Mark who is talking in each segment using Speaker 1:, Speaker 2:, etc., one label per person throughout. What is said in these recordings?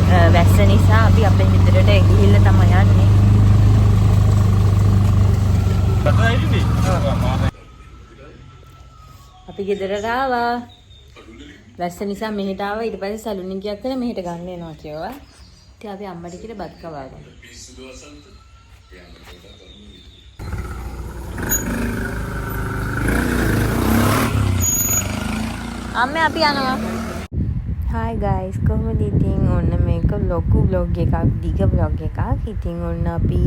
Speaker 1: වැස්ස නිසා අපි අපේ ගෙදරට ගිහිල්ලා තමයි යන්නේ. අපි ගෙදරට ආවා. වැස්ස නිසා මෙහෙට ආවා. ඊට පස්සේ සැලුන් එක ගියක් කරලා මෙහෙට ගන්න එනවා කියලා. ඉතින් අපි අම්මට කියලා බත් කවා ගමු. අම්මේ අපි යනවා. Hi guys, කොහොමද ඉතින් ඔන්න මේක ලොකු vlog එකක්, දිග vlog එකක්. ඉතින් ඔන්න අපි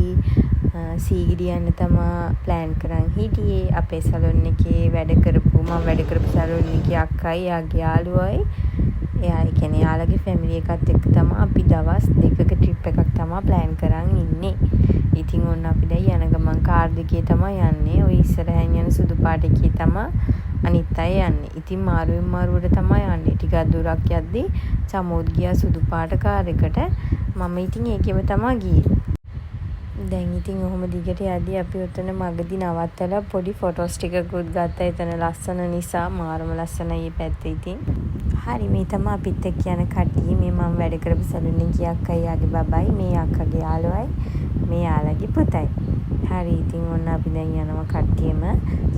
Speaker 1: සීගිරි යන්න තමයි plan කරන් හිටියේ. අපේ සැලුන් එකේ මම වැඩ කරපු සැලුන් එකේ අක්කයි යාගේ යාළුවයි. එයා කියන්නේ යාළුවගේ family එකත් එක්ක තමයි අපි දවස් 2ක trip එකක් තමයි plan කරන් ඉන්නේ. ඉතින් ඔන්න අපි දැන් යන ගමන් කාර් දෙකේ තමයි යන්නේ. ඔය ඉස්සරහින් යන සුදු පාට එකේ තමයි අනිත් අය යන්නේ. ඉතින් මාරුවෙන් මාරුවට තමයි යන්නේ. ටිකක් දුරක් යද්දී චමෝත් ගියා සුදු පාට කාර් එකට. මම ඉතින් ඒකෙම තමයි ගියේ. දැන් ඉතින් ඔහොම දිගට යද්දී අපි උතන මගදී නවත්තලා පොඩි ෆොටෝස් ටිකකුත් ගත්තා. එතන ලස්සන නිසා මාරම ලස්සනයි මේ පැත්තේ ඉතින්. හරි මේ තමයි අපිත් එක්ක යන කට්ටිය. මේ මම වැඩ කරපු සැලුන් එකේ අක්කයි යාගේ බබයි, මේ අක්කගේ යාළුවයි, මේ යාළුවගේ පුතයි. හරි ඉතින් ඔන්න අපි දැන් යනවා කට්ටියම.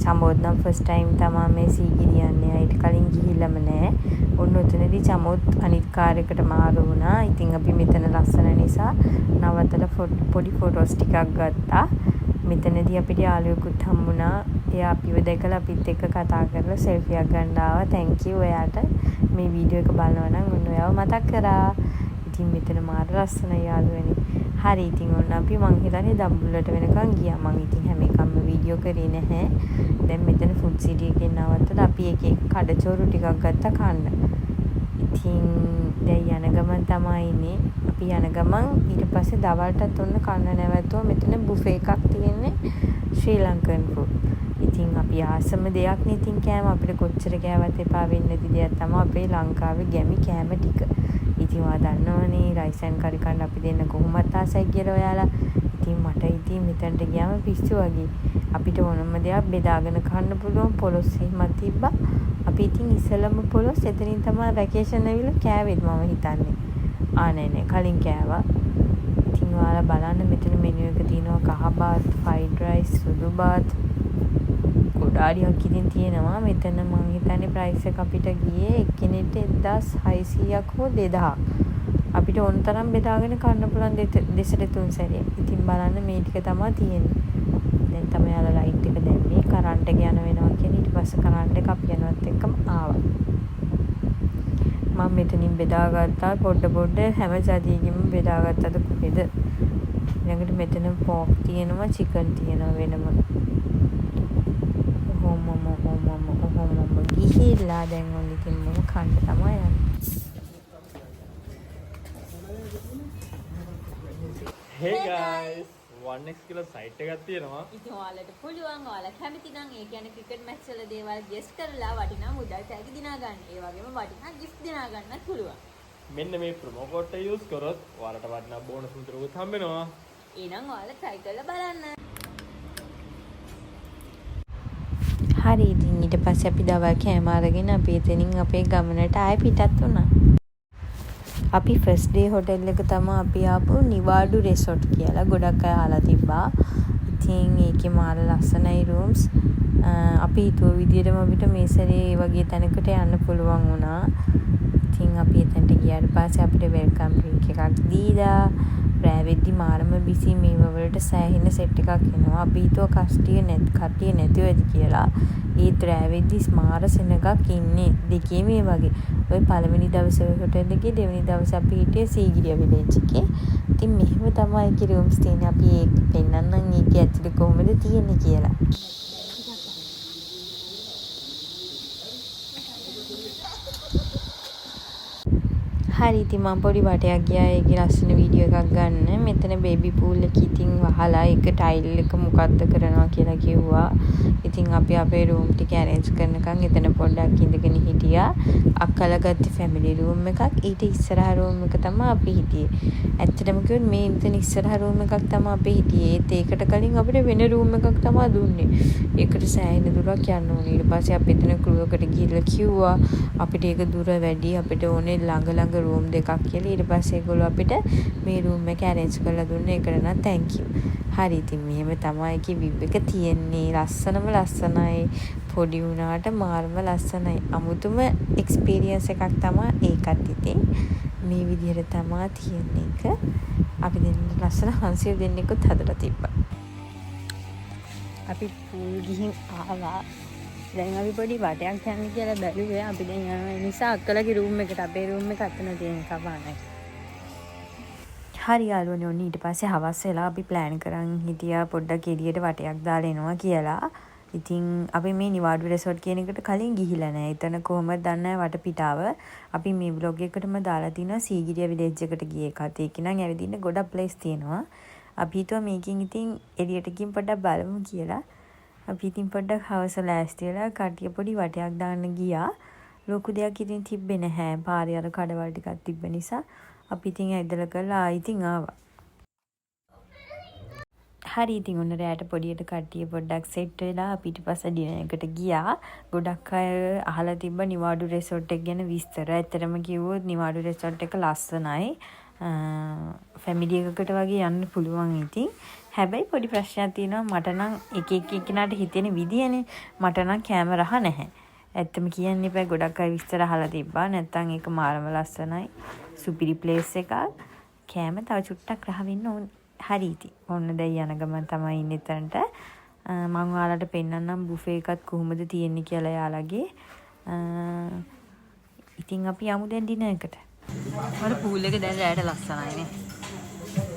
Speaker 1: චමෝත් නම් ෆස්ට් ටයිම් තමයි මේ සීගිරි යන්නේ. ඊට කලින් ගිහිල්ලාම නෑ. ඔන්න උතනදී චමෝත් අනිත් කාර් එකට මාරු වුණා. ඉතින් අපි මෙතන ලස්සන නිසා නවත්තලා පොඩි ෆොටෝස් ටිකක් ගත්තා. මෙතනදී අපිට යාළුවෙකුත් හම්බුණා. එයා අපිව දැකලා අපිත් එක්ක කතා කරලා සෙල්ෆි එකක් ගන්න ආවා. thank you ඔයාට. මේ වීඩියෝ එක බලනවා නම් ඔන්න ඔයාව මතක් කරා. ඉතින් මෙතන මාර ලස්සන යාළුවනේ. හරි ඉතින් ඔන්න අපි මං හිතන්නේ දඹුල්ලට වෙනකන් ගියා. මං ඉතින් හැම එකක්ම වීඩියෝ කරේ නැහැ. දැන් මෙතන ෆුඩ් සිටි එකේ නවත්තලා අපි එක කඩචෝරු ටිකක් ගත්තා කන්න. ඉතින් දැන් යන ගමන් තමයි ඉන්නේ. අපි යන ගමන් ඊට පස්සේ දවල්ටත් ඔන්න කන්න නැවතුවා. මෙතන බුෆේ එකක් තියෙන්නේ ශ්‍රී ලංකන් ෆුඩ්. ඉතින් අපි ආසම දෙයක් නේ. ඉතින් කෑම අපිට කොච්චර කෑවත් එපා වෙන්නේ නැති දෙයක් තමයි අපේ ලංකාවේ ගැමි කෑම ටික. ඉතින් ඔයා දන්නවනේ රයිස් ඇන් කරි කන්න අපි දෙන්න කොහොමත් ආසයි කියලා ඔයාලා. ඉතින් මට ඉතින් මෙතනට ගියාම පිස්සු වගේ. අපිට ඕනම දෙයක් බෙදාගෙන කන්න පුළුවන් පොලොස් එහෙමත් තිබ්බා. අපි ඉතින් ඉස්සෙල්ලම පොලොස් එතනින් තමයි වැකේෂන් ඇවිල්ලා කෑවෙත් මම හිතන්නේ. නෑ කලින් කෑවා. ඉතින් ඔයාලා බලන්න මෙතන මෙනු එක තියෙනවා කහ බාත්, ෆ්‍රයිඩ් රයිස්, සුදු බාත්. ගොඩාරියක් ඉතින් තියෙනවා. මෙතන මම හිතන්නේ ප්‍රයිස් එක අපිට ගියේ එක්කෙනෙක්ට 1600ක් හෝ 2000ක්. අපිට ඕන තරම් බෙදාගෙන කන්න පුළුවන් දෙසට තුන් සැරේ. ඉතින් බලන්න මේ ටික තමයි තියෙන්නේ. දැන් තමයි යාලා ලයිට් එක දැම්මේ. කරන්ට් එක යන වෙනවා කියන්නේ ඊට පස්සේ කරන්ට් එක අපි යනවත් එක්කම ආවා. මම මෙතනින් බෙදාගත්තා පොඩ හැම ජාතියකින්ම බෙදාගත්තද කොහෙද. ඊළඟට මෙතන පෝක් තියෙනවා, චිකන් තියෙනවා වෙනම. ගිහිල්ලා දැන් ඔන්න ඉතින් මම කන්න තමයි යන්නේ.
Speaker 2: Hey guys, 1x කියලා සයිට් එකක් තියෙනවා.
Speaker 1: ඉතින් ඔයාලට පුළුවන් ඔයාලා කැමති නම් ඒ කියන්නේ ක්‍රිකට් මැච් වල දේවල් ගෙස්ට් කරලා වටිනා මුදල් තෑගි දිනා ගන්න. ඒ වගේම වටිනා ගිෆ්ට් දිනා ගන්නත් පුළුවන්.
Speaker 2: මෙන්න මේ ප්‍රොමෝ කෝඩ් එක යූස් කරොත් ඔයාලට වටිනා බෝනස් මුදලකුත් හම්බ වෙනවා.
Speaker 1: එහෙනම් ඔයාලා try කරලා බලන්න.
Speaker 3: හරි ඉතින් ඊට පස්සේ අපි දවල් කෑම අරගෙන අපි එතනින් අපේ ගමනට ආයෙ පිටත් වුණා. අපි ෆස්ට් ඩේ හොටෙල් එක තමයි අපි ආපු නිවාඩු රිසෝට් කියලා. ගොඩක් අය අහලා තිබ්බා. ඉතින් ඒකේ මාර ලස්සනයි රූම්ස්. අපි හිතුව විදියටම අපිට මේ සැරේ ඒ වගේ තැනකට යන්න පුළුවන් වුණා. ඉතින් අපි එතනට ගියාට පස්සේ අපිට වෙල්කම් ඩ්‍රින්ක් එකක් දීලා රෑවෙද්දි මාරම බිසි මේ වලට සෑහෙන සෙට් එකක් එනවා. අපි හිතුව කට්ටිය නැතුව ඇති කියලා. ඒත් රෑවෙද්දි මාර සෙනගක් ඉන්නේ දෙකේ මේ වගේ. ඔය පළවෙනි දවසේ හොටෙල් එකේ, දෙවෙනි දවසේ අපි හිටියේ සීගිරිය විලේජ් එකේ. ඉතින් මෙහෙම තමයි ඒකේ රූම්ස් තියෙන්නේ. අපි ඒක පෙන්නන්නම් ඒකේ ඇතුලේ කොහොමද තියෙන්නේ කියලා. හරි ඉතින් මම පොඩි වටයක් ගියා ඒකේ ලස්සන වීඩියෝ එකක් ගන්න. මෙතන බේබි පූල් එක ඉතින් වහලා ඒක ටයිල් එක මොකද්ද කරනවා කියලා කිව්වා. ඉතින් අපි අපේ රූම් ටික ඇරේන්ජ් කරනකන් එතන පොඩ්ඩක් ඉඳගෙන හිටියා. අක්කලා ගත්ත ෆැමිලි රූම් එකක්. ඊට ඉස්සරහ රූම් එක තමයි අපි හිටියේ. ඇත්තටම කිව්වොත් මේ ඉතින් ඉස්සරහ රූම් එකක් තමයි අපි හිටියේ. ඒකට කලින් අපිට වෙන රූම් එකක් තමයි දුන්නේ. ඒකට සෑහෙන දුරක් යන්න ඕනේ. ඊට පස්සේ අපි එතන ක්‍රූ එකට ගිහිල්ලා කිව්වා අපිට ඒක දුර වැඩි. අපිට ඕනේ ළඟ රූම් දෙකක් කියලා. ඊට පස්සේ ඒගොල්ලෝ අපිට මේ රූම් එක arrange කරලා දුන්නේ. ඒකට නම් thank you. හරි ඉතින් මෙහෙම තමයි ඒකේ view එක තියෙන්නේ. ලස්සනම ලස්සනයි. පොඩි වුණාට මාර්ම ලස්සනයි. අමුතුම experience එකක් තමයි ඒකත් ඉතින්. මේ විදිහට තමයි තියෙන්නේ එක. අපි දෙන්න ලස්සන හංසිය දෙන්නෙකුත් හදලා තිබ්බා. අපි පූල් ගිහින් ආවා. දැන් අපි පොඩි වටයක් යන්න කියලා බැලුවේ. අපි දැන් යනවා නිසා අක්කලගේ රූම් එකට අපේ රූම් එක අතන තියෙන කපානයි. හරි යාළුවනේ ඔන්න ඊට පස්සේ හවස් වෙලා අපි ප්ලෑන් කරන් හිටියා පොඩ්ඩක් එළියට වටයක් දාලා එනවා කියලා. ඉතින් අපි මේ නිවාඩු resort කියන එකට කලින් ගිහිලා නැහැ. එතන කොහොමද දන්නේ වටපිටාව. අපි මේ vlog එකටම දාලා තිනවා සීගිරිය village එකට ගිය එකත්. ඒක නම් ඇවිදින්න ගොඩක් place තියෙනවා. අපි හිතුවා මේකෙන් ඉතින් එළියට ගිහින් පොඩ්ඩක් බලමු කියලා. අපි ඉතින් පොඩ්ඩක් හවස ලෑස්ති වෙලා කට්ටිය පොඩි වටයක් දාන්න ගියා. ලොකු දෙයක් ඉතින් තිබ්බේ නැහැ. පාරේ අර කඩවල් ටිකක් තිබ්බ නිසා අපි ඉතින් ඇදලා කරලා ඉතින් ආවා. හරි ඉතින් ඔන්න රැයට පොඩියට කට්ටිය පොඩ්ඩක් සෙට් වෙලා අපි ඊට පස්සේ ඩිනර් එකට ගියා. ගොඩක් අය අහලා තිබ්බ නිවාඩු resort එක ගැන විස්තර. ඇත්තටම කිව්වොත් නිවාඩු resort එක ලස්සනයි. ෆැමිලි එකකට වගේ යන්න පුළුවන් ඉතින්. හැබැයි පොඩි ප්‍රශ්නයක් තියෙනවා මට නම් එක එක්කෙනාට හිතෙන විදියනේ. මට නම් කැමරා නැහැ. ඇත්තම කියන්න එපා ගොඩක් අය විස්තර අහලා තිබ්බා. නැත්තම් ඒක මාරම ලස්සනයි. සුපිරි ප්ලේස් එකක්. කැම තව චුට්ටක් රහ වෙන්න ඕනේ. හරි ඉතින්. ඔන්න දැන් යන ගමන් තමයි ඉන්නේ එතනට. මම ඔයාලට පෙන්නන්නම් බුෆේ එකත් කොහොමද තියෙන්නේ කියලා යාළගේ. ඉතින් අපි යමු දැන් ඩිනර් එකට. මට පූල් එක දැන් රැයට ලස්සනයි නේ.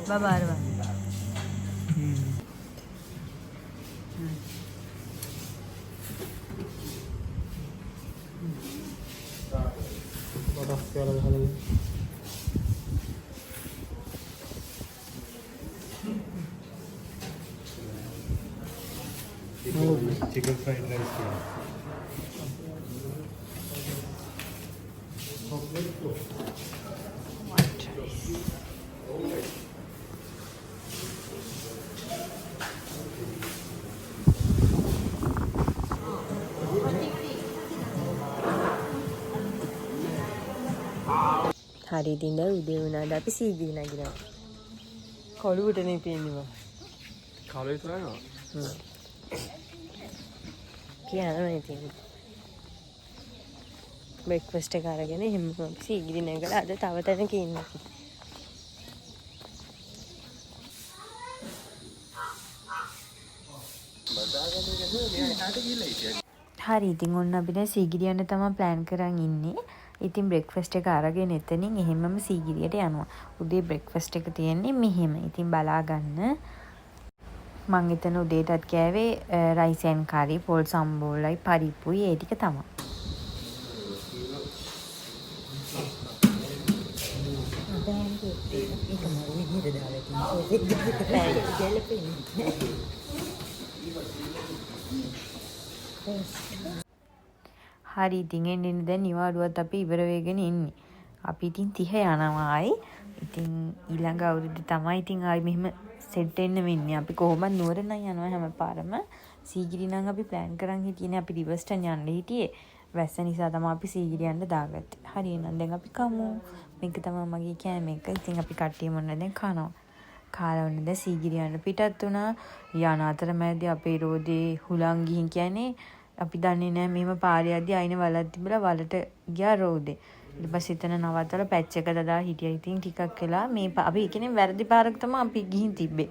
Speaker 3: බබාරවා.
Speaker 2: chicken fried rice.
Speaker 3: හරි ඉතින් දැන් උදේ වුණාද අපි සීගිරි නැගිනවා. කොළුවටනේ පේන්නේ.
Speaker 2: කාලේ ඉස්සරහා.
Speaker 3: කියනවා ඉතින්. බ්‍රෙක්ෆාස්ට් එක අරගෙන එහෙම සීගිරි නැගලා අද තව තැනක ඉන්නවා. හරි ඉතින් ඔන්න අපි දැන් සීගිරි යන්න තමයි ප්ලෑන් කරන් ඉන්නේ. ඉතින් බ්‍රෙක්ෆාස්ට් එක අරගෙන එතනින් එහෙමම සීගිරියට යනවා. උදේ බ්‍රෙක්ෆාස්ට් එක තියෙන්නේ මෙහෙම. ඉතින් බලා ගන්න. මං එතන උදේටත් කෑවේ රයිස් ඇන් කරි, පොල් සම්බෝලයි, පරිප්පුයි ඒ ටික තමයි. හරි ඉතින් එන්නේ දැන් නිවාඩුවත් අපි ඉවර වෙගෙන ඉන්නේ. අපි ඉතින් 30 යනවා ආයි. ඉතින් ඊළඟ අවුරුද්දේ තමයි ඉතින් ආයි මෙහෙම සෙට් වෙන්න වෙන්නේ. අපි කොහොමද නුවර නම් යනවා හැමපාරම. සීගිරි නම් අපි ප්ලෑන් කරන් හිටියනේ අපි රිවර්ස්ටන් යන්න හිටියේ. වැස්ස නිසා තමයි අපි සීගිරි යන්න දාගත්තේ. හරි එහෙනම් දැන් අපි කමු. මේක තමයි මගේ කෑම එක. ඉතින් අපි කට්ටිය මොන දැන් කනවා. කාලා වුණ දැන් සීගිරි යන්න පිටත් වුණා. යන අතරමැදි අපේ රෝදේ හුලං ගිහින් කියන්නේ අපි දන්නේ නැහැ මෙහෙම පාරේ යද්දි අයින වලක් තිබිලා වලට ගියා රෝදේ. ඊට පස්සේ එතන නවත්තලා පැච් එක දාලා හිටියා. ඉතින් ටිකක් වෙලා මේ අපි කියන්නේ වැරදි පාරක තමයි අපි ගිහින් තිබ්බේ.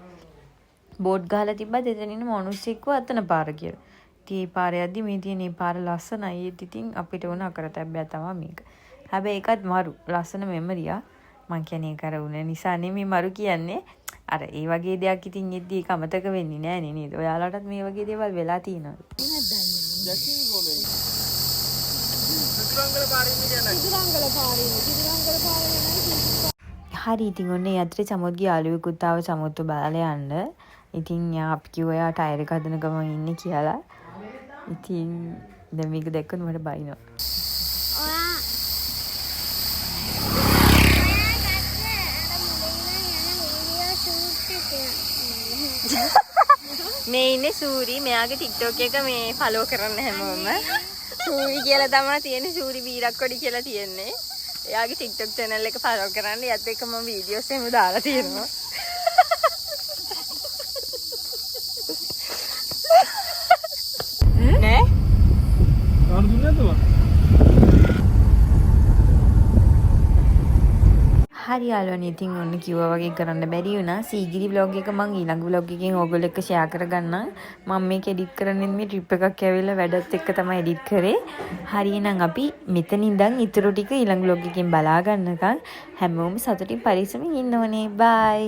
Speaker 3: බෝඩ් ගහලා තිබ්බත් එතන ඉන්න මොනුස්සෙක්ව අතන පාර කියලා. ඉතින් මේ පාරේ යද්දි මේ තියෙන මේ පාර ලස්සනයි. ඒත් ඉතින් අපිට ඕන අකරතැබ්බයක් තමයි මේක. හැබැයි ඒකත් මරු ලස්සන මෙමරියා. මං කියන්නේ ඒක අර උන නිසා නෙමෙයි මරු කියන්නේ. අර ඒ වගේ දෙයක් ඉතින් එද්දි ඒක අමතක වෙන්නේ නැහැ නේද? ඔයාලටත් මේ වගේ දේවල් වෙලා තියෙනවා. හරි ඉතින් ඔන්නේ යත්‍රි සමුද්ගේ යාළුවෙකුත් ආව සමුද්ද බලලා යන්න. ඉතින් අපි කිව්වා එයා ටයර් එක හදන ගමන් ඉන්නේ කියලා. ඉතින් දැන් මේක දැක්කොත් මට බයිනවා. මේ ඉන්නේ සූරි. මෙයාගේ TikTok එක මේ ෆලෝ කරන්න හැමෝම. සූරි කියලා තමයි තියෙන්නේ. සූරි බීරක්කොඩි කියලා තියෙන්නේ.
Speaker 1: එයාගේ TikTok channel එක follow කරන්න. යත් එක්ක මම videos එහෙම දාලා තියෙනවා. නේ?
Speaker 2: කාණ දුන්නේ නැතුව.
Speaker 3: හරි යාළුවනේ ඉතින් ඔන්න කිව්වා වගේ කරන්න බැරි වුණා. සීගිරි vlog එක මම ඊළඟ vlog එකකින් ඕගොල්ලෝ එක්ක share කරගන්නම්. මම මේක edit කරන්නේ මේ trip එකක් ඇවිල්ලා වැඩත් එක්ක තමයි edit කරේ. හරියනම් අපි මෙතන ඉඳන් ඊටු ටික ඊළඟ vlog එකකින් බලා ගන්නකම් හැමෝම සතුටින් පරිස්සමින් ඉන්න ඕනේ. bye.